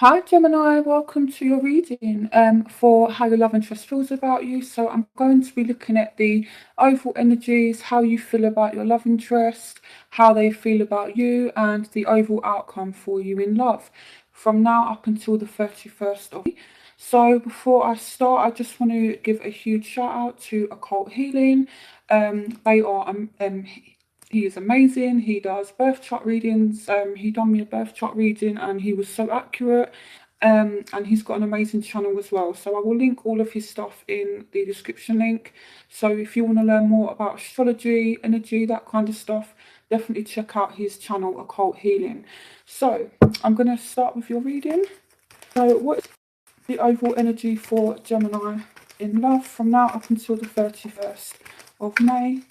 Hi Gemini, welcome to your reading for how your love interest feels about you. So I'm going to be looking at the overall energies, how you feel about your love interest, how they feel about you, and the overall outcome for you in love from now up until the 31st of May. So before I start, I just want to give a huge shout out to Occult Healing. They are he is amazing. He does birth chart readings. He done me a birth chart reading and he was so accurate. And he's got an amazing channel as well. So I will link all of his stuff in the description link. So if you want to learn more about astrology, energy, that kind of stuff, definitely check out his channel, Occult Healing. So I'm going to start with your reading. So what is the overall energy for Gemini in love from now up until the 31st of May?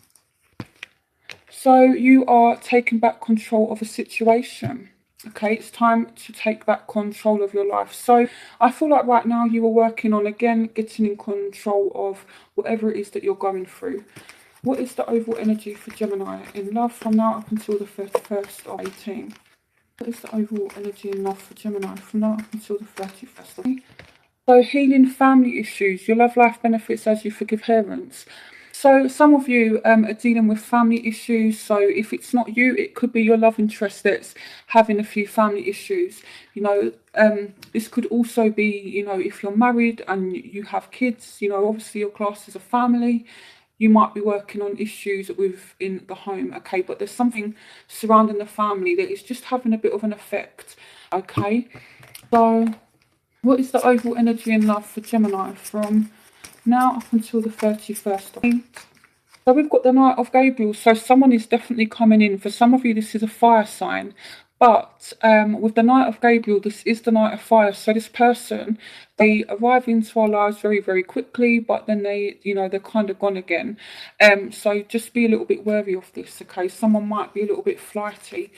So you are taking back control of a situation. Okay, it's time to take back control of your life. So I feel like right now you are working on, again, getting in control of whatever it is that you're going through. What is the overall energy for Gemini in love from now up until the 31st of 18? What is the overall energy in love for Gemini from now up until the 31st of 18? So healing family issues, your love life benefits as you forgive parents. So some of you are dealing with family issues. So if it's not you, it could be your love interest that's having a few family issues. This could also be, if you're married and you have kids, obviously your class is a family. You might be working on issues within the home, okay? But there's something surrounding the family that is just having a bit of an effect, okay? So what is the overall energy in love for Gemini from now up until the 31st of May? So we've got the Knight of Gabriel. So someone is definitely coming in. For some of you, this is a fire sign. But with the Knight of Gabriel, this is the Knight of Fire. So this person, they arrive into our lives very, very quickly, but then they're kind of gone again. So just be a little bit wary of this, okay? Someone might be a little bit flighty.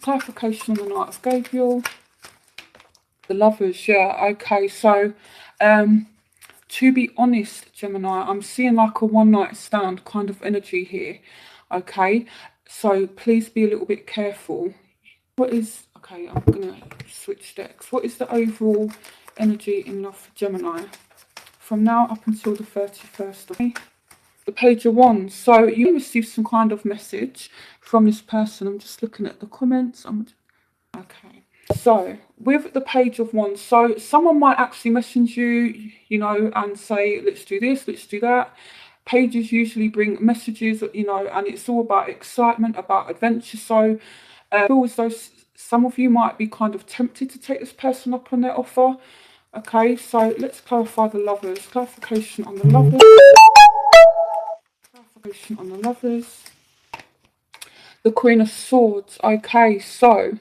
Clarification on the Knight of Gabriel. The Lovers, yeah, okay. So to be honest, Gemini, I'm seeing like a one night stand kind of energy here, okay? So please be a little bit careful. Okay, I'm gonna switch decks. What is the overall energy in love for Gemini from now up until the 31st of May? The Page of Wands. So you received some kind of message from this person. I'm just looking at the comments. Okay. So with the Page of Wands, so someone might actually message you, and say, let's do this, let's do that. Pages usually bring messages, and it's all about excitement, about adventure. So I feel as though some of you might be kind of tempted to take this person up on their offer. Okay, so let's clarify the Lovers. Clarification on the Lovers. Clarification on the Lovers. The Queen of Swords. Okay, so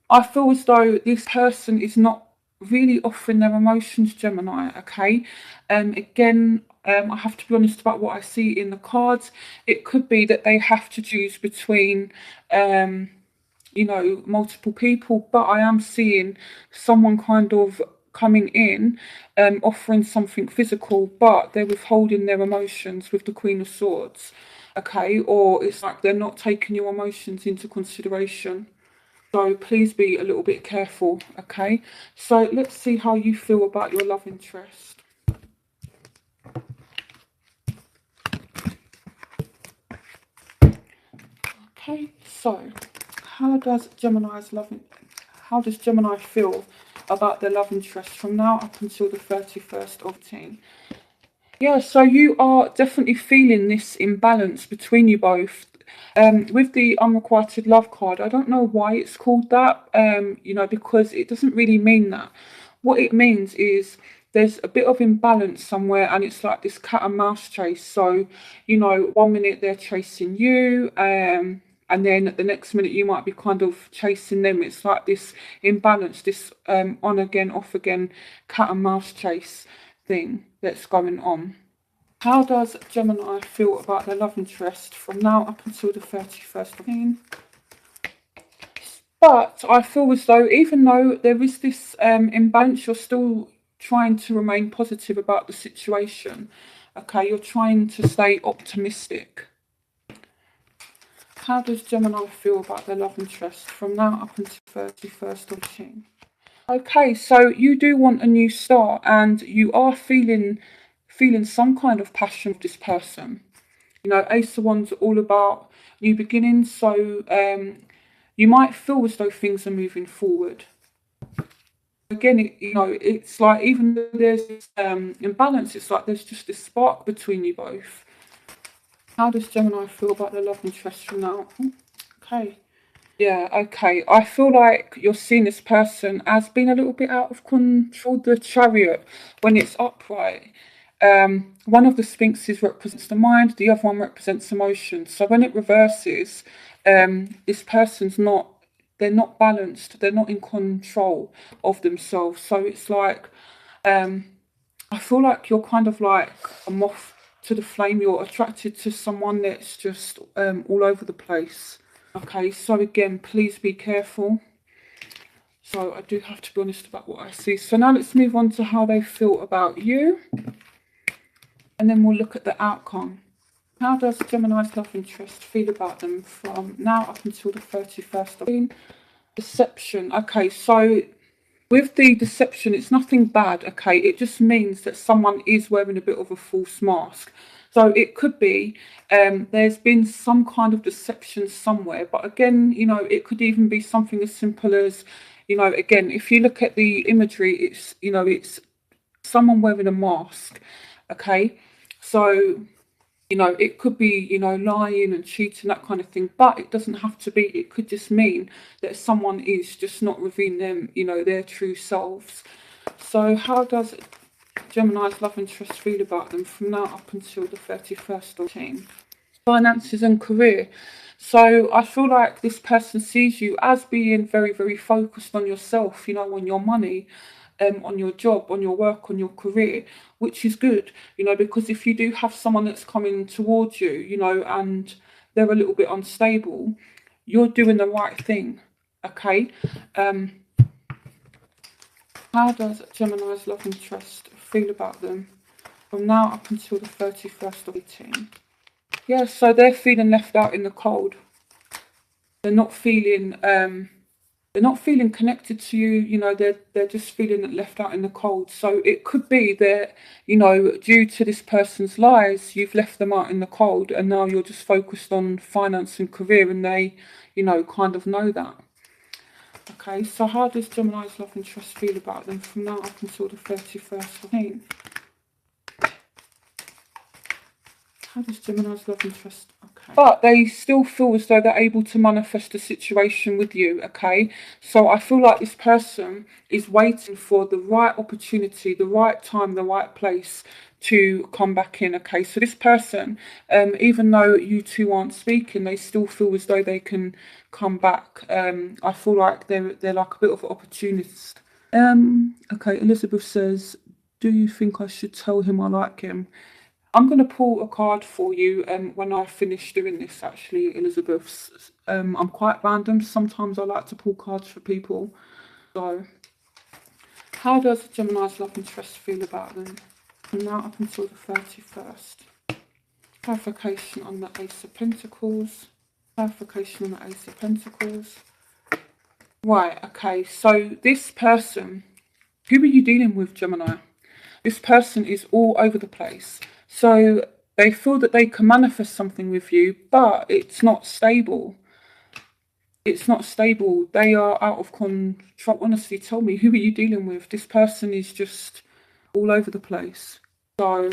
I feel as though this person is not really offering their emotions, Gemini, okay? Again, I have to be honest about what I see in the cards. It could be that they have to choose between, multiple people, but I am seeing someone kind of coming in, offering something physical, but they're withholding their emotions with the Queen of Swords, okay? Or it's like they're not taking your emotions into consideration. So please be a little bit careful, okay? So let's see how you feel about your love interest. Okay, so how does Gemini feel about their love interest from now up until the 31st of June? Yeah, so you are definitely feeling this imbalance between you both. With the unrequited love card, I don't know why it's called that, because it doesn't really mean that. What it means is there's a bit of imbalance somewhere, and it's like this cat and mouse chase. So, 1 minute they're chasing you, and then the next minute you might be kind of chasing them. It's like this imbalance, this on again, off again, cat and mouse chase thing that's going on. How does Gemini feel about their love interest from now up until the 31st of June? But I feel as though even though there is this imbalance, you're still trying to remain positive about the situation. Okay, you're trying to stay optimistic. How does Gemini feel about their love interest from now up until 31st of June? Okay, so you do want a new start, and you are feeling some kind of passion for this person. You know, Ace of Wands are all about new beginnings, so you might feel as though things are moving forward. Again, you know, it's like even though there's imbalance, it's like there's just this spark between you both. How does Gemini feel about their love interest from now? Okay. Yeah, okay. I feel like you're seeing this person as being a little bit out of control. The Chariot, when it's upright, one of the sphinxes represents the mind, the other one represents emotion. So when it reverses, this person's they're not balanced, they're not in control of themselves. So it's like, I feel like you're kind of like a moth to the flame. You're attracted to someone that's just all over the place. Okay, so again, please be careful. So I do have to be honest about what I see. So now let's move on to how they feel about you. And then we'll look at the outcome. How does Gemini's love interest feel about them from now up until the 31st of June? Deception. Okay, so with the deception, it's nothing bad, okay? It just means that someone is wearing a bit of a false mask. So it could be there's been some kind of deception somewhere. But again, you know, it could even be something as simple as, you know, again, if you look at the imagery, it's, you know, it's someone wearing a mask, okay? So, you know, it could be, you know, lying and cheating, that kind of thing. But it doesn't have to be. It could just mean that someone is just not revealing them, you know, their true selves. So how does Gemini's love interest feel about them from now up until the 31st of June? Finances and career. So I feel like this person sees you as being very, very focused on yourself, you know, on your money, on your job, on your work, on your career, which is good, you know, because if you do have someone that's coming towards you, you know, and they're a little bit unstable, you're doing the right thing, okay? How does Gemini's love interest feel about them from now up until the 31st of 18? Yeah, so they're feeling left out in the cold. They're not feeling connected to you, you know, they're just feeling left out in the cold. So it could be that, you know, due to this person's lies, you've left them out in the cold, and now you're just focused on finance and career, and they, you know, kind of know that. Okay, so how does Gemini's love interest feel about them from now up until the 31st of June? How does Gemini's love interest? Okay. But they still feel as though they're able to manifest a situation with you, okay? So I feel like this person is waiting for the right opportunity, the right time, the right place to come back in, okay? So this person, even though you two aren't speaking, they still feel as though they can come back. I feel like they're like a bit of an opportunist. Okay, Elizabeth says, do you think I should tell him I like him? I'm going to pull a card for you when I finish doing this, actually, Elizabeth. I'm quite random. Sometimes I like to pull cards for people. So, how does Gemini's love interest feel about them from now up until the 31st? Clarification on the Ace of Pentacles. Clarification on the Ace of Pentacles. Right, okay. So, this person, who are you dealing with, Gemini? This person is all over the place. So they feel that they can manifest something with you, but it's not stable. It's not stable. They are out of control. Honestly, tell me, who are you dealing with? This person is just all over the place. So,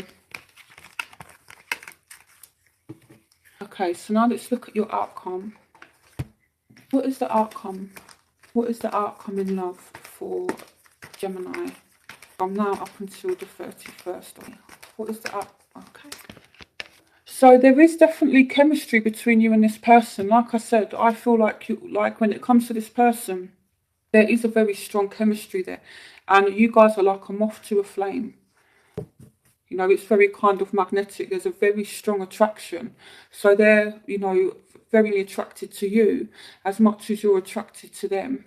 okay, so now let's look at your outcome. What is the outcome? What is the outcome in love for Gemini from now up until the 31st? What is the outcome? Okay. So there is definitely chemistry between you and this person. Like I said, I feel like when it comes to this person, there is a very strong chemistry there. And you guys are like a moth to a flame. You know, it's very kind of magnetic. There's a very strong attraction. So they're, you know, very attracted to you as much as you're attracted to them.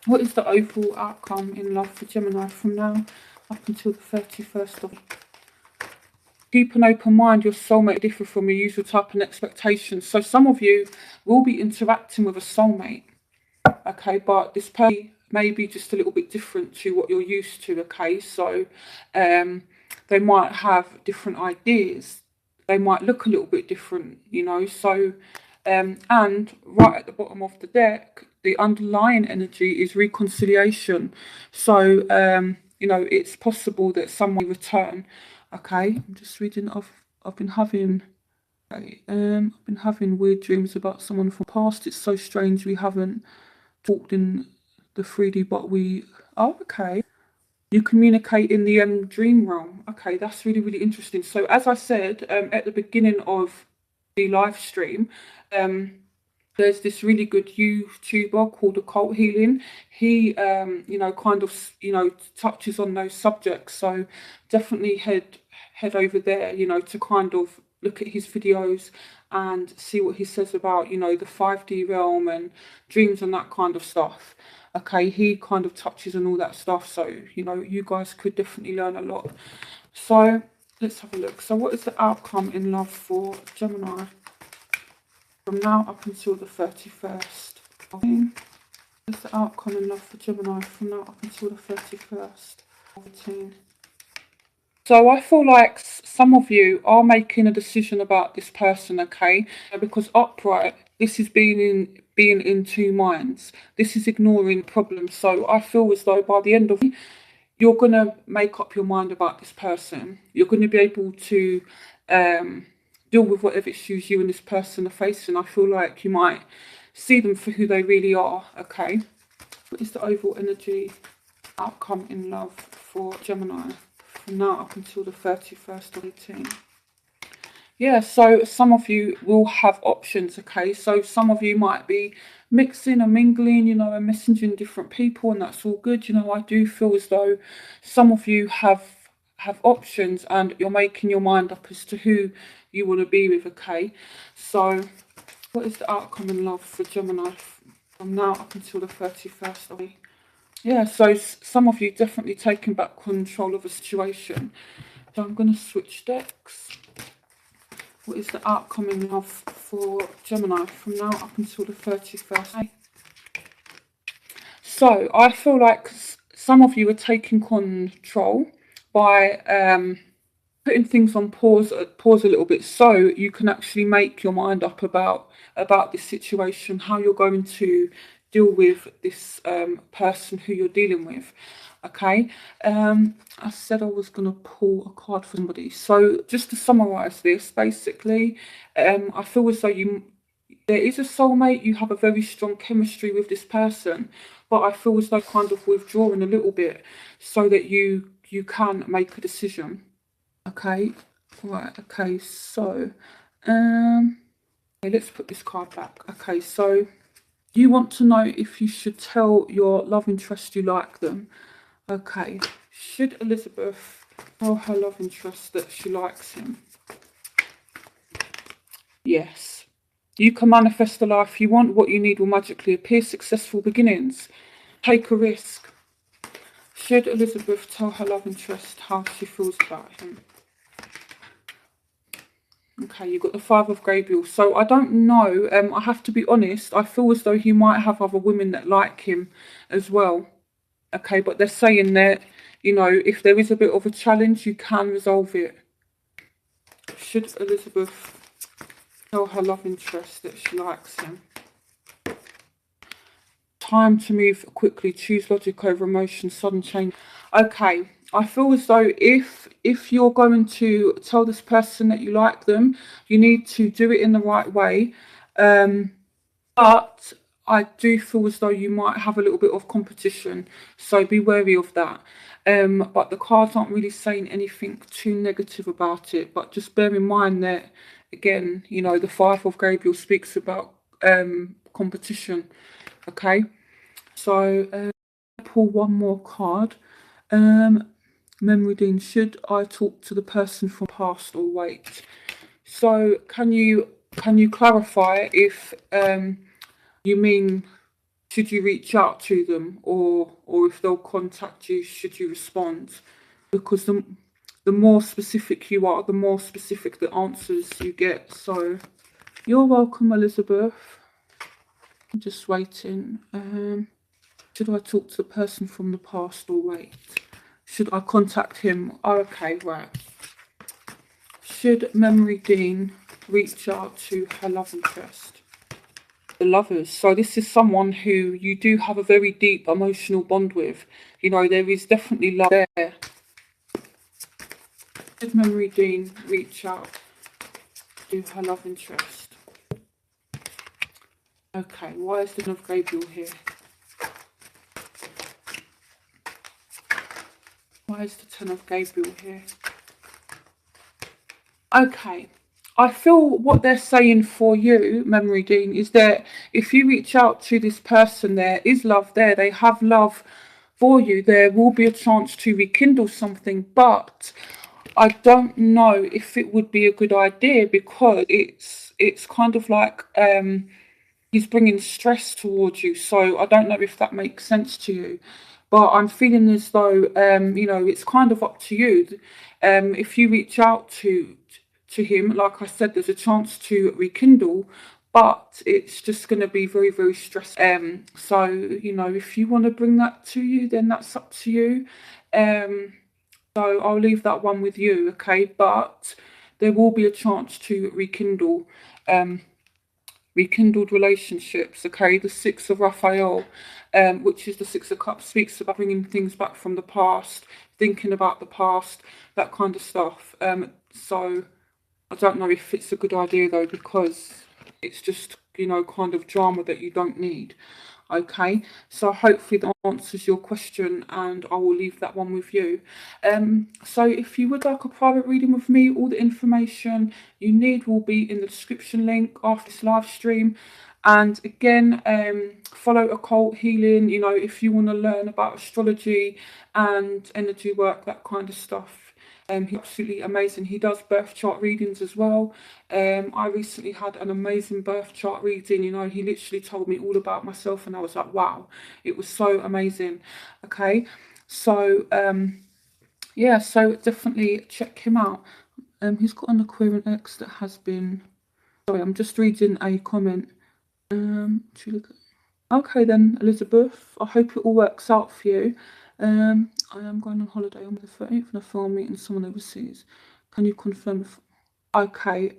What is the overall outcome in love for Gemini from now up until the 31st of Keep an open mind. Your soulmate differ from your usual type and expectations. So some of you will be interacting with a soulmate, okay, but this person may be just a little bit different to what you're used to, okay? So they might have different ideas. They might look a little bit different, you know. So and right at the bottom of the deck, the underlying energy is reconciliation. So you know, it's possible that someone will return. Okay, I'm just reading. I've been having weird dreams about someone from the past. It's so strange we haven't talked in the 3D, but we. Oh, okay. You communicate in the dream realm. Okay, that's really, really interesting. So as I said at the beginning of the live stream, there's this really good YouTuber called Occult Healing. He, you know, kind of, you know, touches on those subjects. So definitely head over there, you know, to kind of look at his videos and see what he says about, you know, the 5D realm and dreams and that kind of stuff. Okay, he kind of touches on all that stuff. So, you know, you guys could definitely learn a lot. So let's have a look. So what is the outcome in love for Gemini from now up until the 31st? What's the outcome in love for Gemini from now up until the 31st? 14. So I feel like some of you are making a decision about this person, okay? Because upright, this is being in two minds. This is ignoring problems. So I feel as though by the end of it, you're going to make up your mind about this person. You're going to be able to deal with whatever issues you and this person are facing. I feel like you might see them for who they really are, okay? What is the overall energy outcome in love for Gemini from now up until the 31st of 18? Yeah, so some of you will have options, okay? So some of you might be mixing and mingling, you know, and messaging different people, and that's all good. You know, I do feel as though some of you have options and you're making your mind up as to who you want to be with, okay? So what is the outcome in love for Gemini from now up until the 31st of May? Yeah, so some of you definitely taking back control of a situation. So I'm going to switch decks. What is the outcome in love for Gemini from now up until the 31st? So I feel like some of you are taking control by putting things on pause a little bit, so you can actually make your mind up about this situation, how you're going to deal with this person who you're dealing with. Okay, I said I was going to pull a card for somebody. So just to summarize this, basically, I feel as though there is a soulmate. You have a very strong chemistry with this person, but I feel as though kind of withdrawing a little bit so that you can make a decision. Okay, right. Okay, so okay, let's put this card back. Okay, so you want to know if you should tell your love interest you like them. Okay, should Elizabeth tell her love interest that she likes him? Yes. You can manifest the life you want. What you need will magically appear. Successful beginnings. Take a risk. Should Elizabeth tell her love interest how she feels about him? Okay, you've got the Five of Gabriel. So I don't know. I have to be honest. I feel as though he might have other women that like him as well. Okay, but they're saying that, you know, if there is a bit of a challenge, you can resolve it. Should Elizabeth tell her love interest that she likes him? Time to move quickly. Choose logic over emotion. Sudden change. Okay, I feel as though if you're going to tell this person that you like them, you need to do it in the right way. But I do feel as though you might have a little bit of competition, so be wary of that. But the cards aren't really saying anything too negative about it. But just bear in mind that, again, you know, the Five of Gabriel speaks about competition. Okay, so pull one more card. Memory Dean, should I talk to the person from past or wait? So can you clarify if you mean should you reach out to them, or if they'll contact you, should you respond? Because the more specific you are, the more specific the answers you get. So you're welcome, Elizabeth. I'm just waiting. Should I talk to the person from the past or wait? Should I contact him? Oh, okay, right. Should Memory Dean reach out to her love interest? The Lovers. So this is someone who you do have a very deep emotional bond with. You know, there is definitely love there. Should Memory Dean reach out to her love interest? Okay, why is the Ten of Gabriel here? Why is the Ten of Gabriel here? Okay, I feel what they're saying for you, Memory Dean, is that if you reach out to this person, there is love there. They have love for you. There will be a chance to rekindle something, but I don't know if it would be a good idea, because it's kind of like he's bringing stress towards you. So I don't know if that makes sense to you, but I'm feeling as though you know, it's kind of up to you. If you reach out to him, like I said, there's a chance to rekindle, but it's just going to be very, very stressful. So, you know, if you want to bring that to you, then that's up to you. So I'll leave that one with you, okay? But there will be a chance to rekindle rekindled relationships, okay? The Six of Raphael, which is the Six of Cups, speaks about bringing things back from the past, thinking about the past, that kind of stuff. So I don't know if it's a good idea though, because it's just, you know, kind of drama that you don't need. Okay, so hopefully that answers your question, and I will leave that one with you. So if you would like a private reading with me, all the information you need will be in the description link after this live stream. And again, follow Occult Healing, you know, if you want to learn about astrology and energy work, that kind of stuff. He's absolutely amazing. He does birth chart readings as well. I recently had an amazing birth chart reading. You know, he literally told me all about myself, and I was like, wow, it was so amazing. Okay, so yeah, so definitely check him out. He's got an Aquarian ex that has been. Sorry, I'm just reading a comment. Okay then, Elizabeth, I hope it all works out for you. I am going on holiday on the 13th and a film meeting someone overseas. Can you confirm? Okay.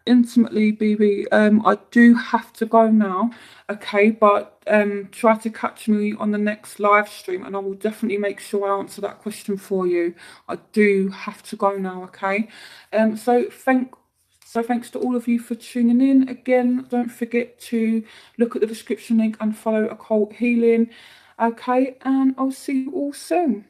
Intimately, BB, I do have to go now. Okay, but try to catch me on the next live stream, and I will definitely make sure I answer that question for you. I do have to go now. Okay. So thanks to all of you for tuning in. Again, don't forget to look at the description link and follow Occult Healing. Okay, and I'll see you all soon.